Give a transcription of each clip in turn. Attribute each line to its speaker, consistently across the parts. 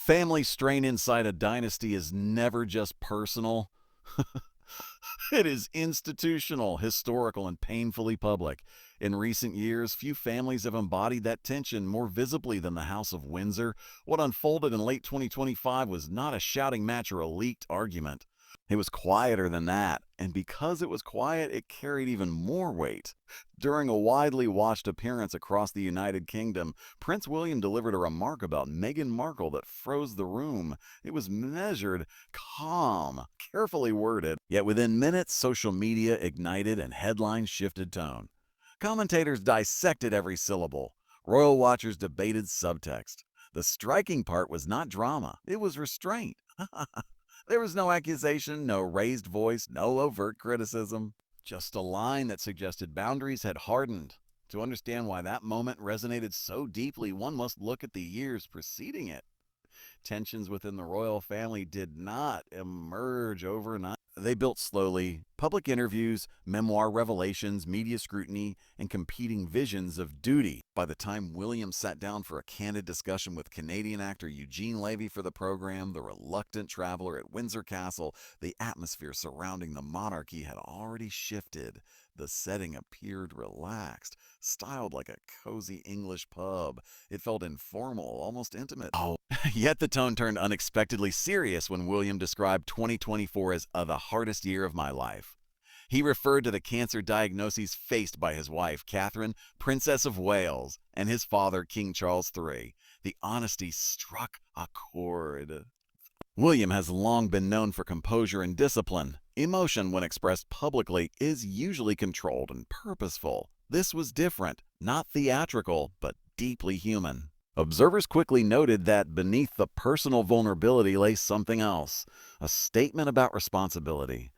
Speaker 1: Family strain inside a dynasty is never just personal. It is institutional, historical, and painfully public. In recent years, few families have embodied that tension more visibly than the House of Windsor. What unfolded in late 2025 was not a shouting match or a leaked argument. It was quieter than that, and because it was quiet, it carried even more weight. During a widely watched appearance across the United Kingdom, Prince William delivered a remark about Meghan Markle that froze the room. It was measured, calm, carefully worded, yet within minutes, social media ignited and headlines shifted tone. Commentators dissected every syllable. Royal watchers debated subtext. The striking part was not drama, it was restraint. There was no accusation, no raised voice, no overt criticism. Just a line that suggested boundaries had hardened. To understand why that moment resonated so deeply, one must look at the years preceding it. Tensions within the royal family did not emerge overnight. They built slowly. Public interviews, memoir revelations, media scrutiny, and competing visions of duty. By the time William sat down for a candid discussion with Canadian actor Eugene Levy for the program, the reluctant traveler at Windsor Castle, the atmosphere surrounding the monarchy had already shifted. The setting appeared relaxed, styled like a cozy English pub. It felt informal, almost intimate. Yet the tone turned unexpectedly serious when William described 2024 as the hardest year of my life. He referred to the cancer diagnoses faced by his wife, Catherine, Princess of Wales, and his father, King Charles III. The honesty struck a chord. William has long been known for composure and discipline. Emotion, when expressed publicly, is usually controlled and purposeful. This was different, not theatrical, but deeply human. Observers quickly noted that beneath the personal vulnerability lay something else, a statement about responsibility.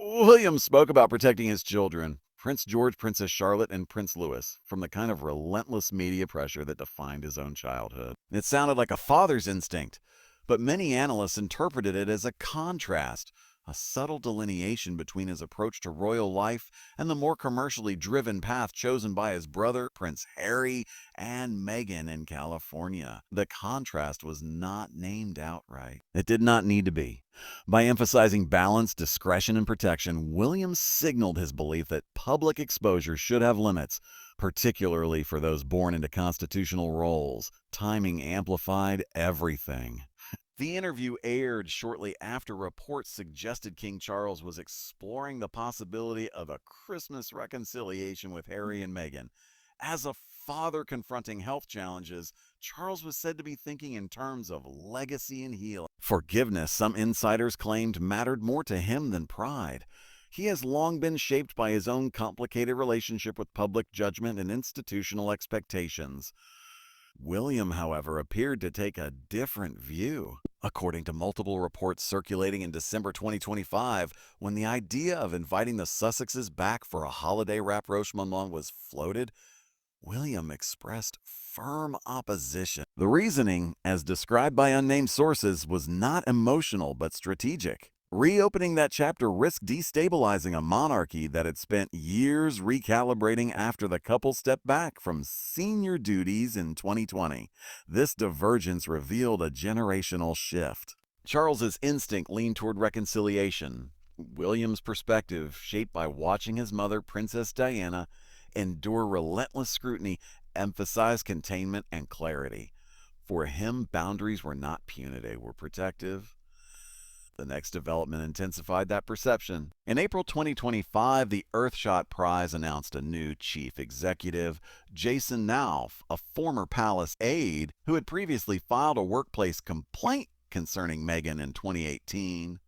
Speaker 1: William spoke about protecting his children, Prince George, Princess Charlotte, and Prince Louis, from the kind of relentless media pressure that defined his own childhood. It sounded like a father's instinct, but many analysts interpreted it as a contrast, a subtle delineation between his approach to royal life and the more commercially driven path chosen by his brother, Prince Harry, and Meghan in California. The contrast was not named outright. It did not need to be. By emphasizing balance, discretion, and protection, Williams signaled his belief that public exposure should have limits, particularly for those born into constitutional roles. Timing amplified everything. The interview aired shortly after reports suggested King Charles was exploring the possibility of a Christmas reconciliation with Harry and Meghan. As a father confronting health challenges, Charles was said to be thinking in terms of legacy and healing. Forgiveness, some insiders claimed, mattered more to him than pride. He has long been shaped by his own complicated relationship with public judgment and institutional expectations. William, however, appeared to take a different view. According to multiple reports circulating in December 2025, when the idea of inviting the Sussexes back for a holiday rapprochement was floated, William expressed firm opposition. The reasoning, as described by unnamed sources, was not emotional but strategic. Reopening that chapter risked destabilizing a monarchy that had spent years recalibrating after the couple stepped back from senior duties in 2020. This divergence revealed a generational shift. Charles's instinct leaned toward reconciliation. William's perspective, shaped by watching his mother, Princess Diana, endure relentless scrutiny, emphasized containment and clarity. For him, boundaries were not punitive, they were protective. The next development intensified that perception. In April 2025, the Earthshot Prize announced a new chief executive, Jason Nauf, a former palace aide who had previously filed a workplace complaint concerning Meghan in 2018.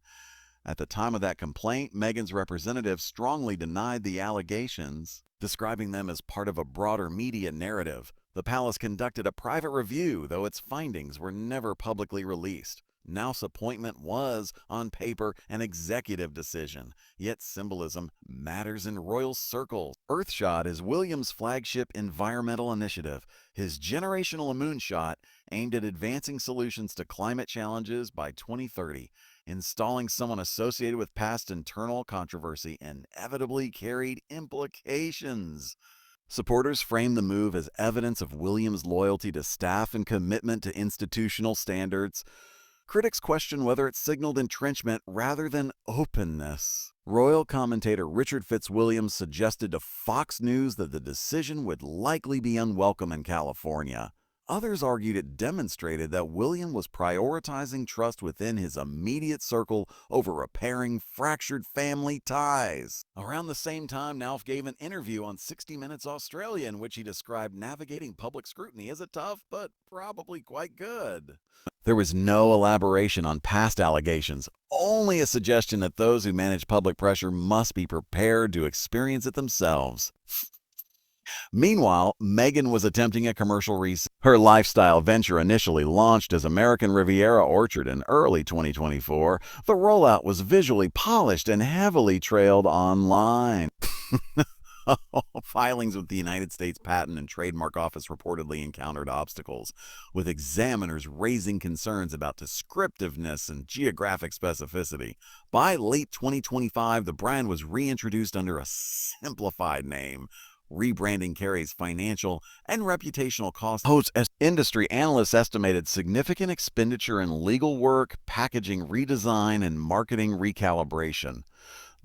Speaker 1: At the time of that complaint, Meghan's representative strongly denied the allegations, describing them as part of a broader media narrative. The palace conducted a private review, though its findings were never publicly released. Nauf's appointment was, on paper, an executive decision, yet symbolism matters in royal circles. Earthshot is William's flagship environmental initiative, his generational moonshot aimed at advancing solutions to climate challenges by 2030. Installing someone associated with past internal controversy inevitably carried implications. Supporters frame the move as evidence of William's loyalty to staff and commitment to institutional standards. Critics question whether it signaled entrenchment rather than openness. Royal commentator Richard Fitzwilliams suggested to Fox News that the decision would likely be unwelcome in California. Others argued it demonstrated that William was prioritizing trust within his immediate circle over repairing fractured family ties. Around the same time, Nauf gave an interview on 60 Minutes Australia in which he described navigating public scrutiny as a tough but probably quite good. There was no elaboration on past allegations, only a suggestion that those who manage public pressure must be prepared to experience it themselves. Meanwhile, Meghan was attempting a commercial reset. Her lifestyle venture initially launched as American Riviera Orchard in early 2024. The rollout was visually polished and heavily trailed online. Filings with the United States Patent and Trademark Office reportedly encountered obstacles, with examiners raising concerns about descriptiveness and geographic specificity. By late 2025, the brand was reintroduced under a simplified name. Rebranding carries financial and reputational costs. As industry analysts estimated significant expenditure in legal work, packaging redesign, and marketing recalibration.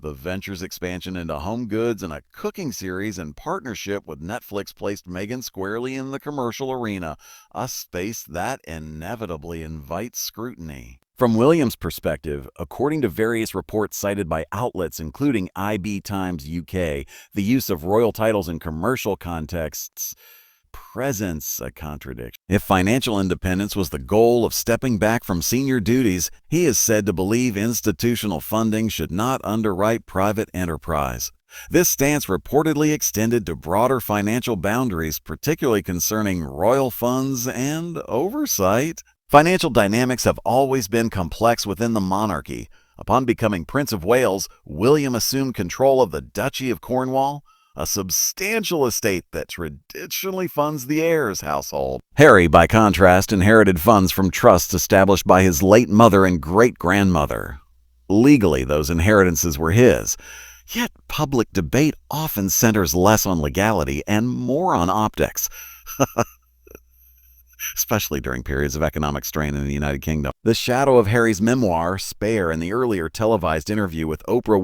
Speaker 1: The venture's expansion into home goods and a cooking series in partnership with Netflix placed Meghan squarely in the commercial arena, a space that inevitably invites scrutiny. From William's perspective, according to various reports cited by outlets including IB Times UK, the use of royal titles in commercial contexts presents a contradiction. If financial independence was the goal of stepping back from senior duties, he is said to believe institutional funding should not underwrite private enterprise. This stance reportedly extended to broader financial boundaries, particularly concerning royal funds and oversight. Financial dynamics have always been complex within the monarchy. Upon becoming Prince of Wales, William assumed control of the Duchy of Cornwall, a substantial estate that traditionally funds the heir's household. Harry, by contrast, inherited funds from trusts established by his late mother and great-grandmother. Legally, those inheritances were his. Yet public debate often centers less on legality and more on optics. Especially during periods of economic strain in the United Kingdom. The shadow of Harry's memoir, Spare, and the earlier televised interview with Oprah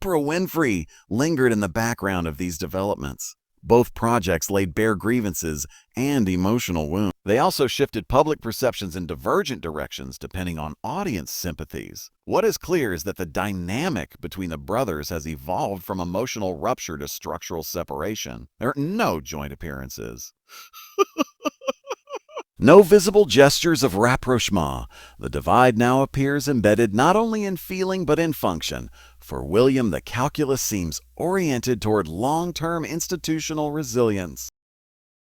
Speaker 1: Winfrey lingered in the background of these developments. Both projects laid bare grievances and emotional wounds. They also shifted public perceptions in divergent directions depending on audience sympathies. What is clear is that the dynamic between the brothers has evolved from emotional rupture to structural separation. There are no joint appearances. No visible gestures of rapprochement. The divide now appears embedded not only in feeling but in function. For William, the calculus seems oriented toward long-term institutional resilience.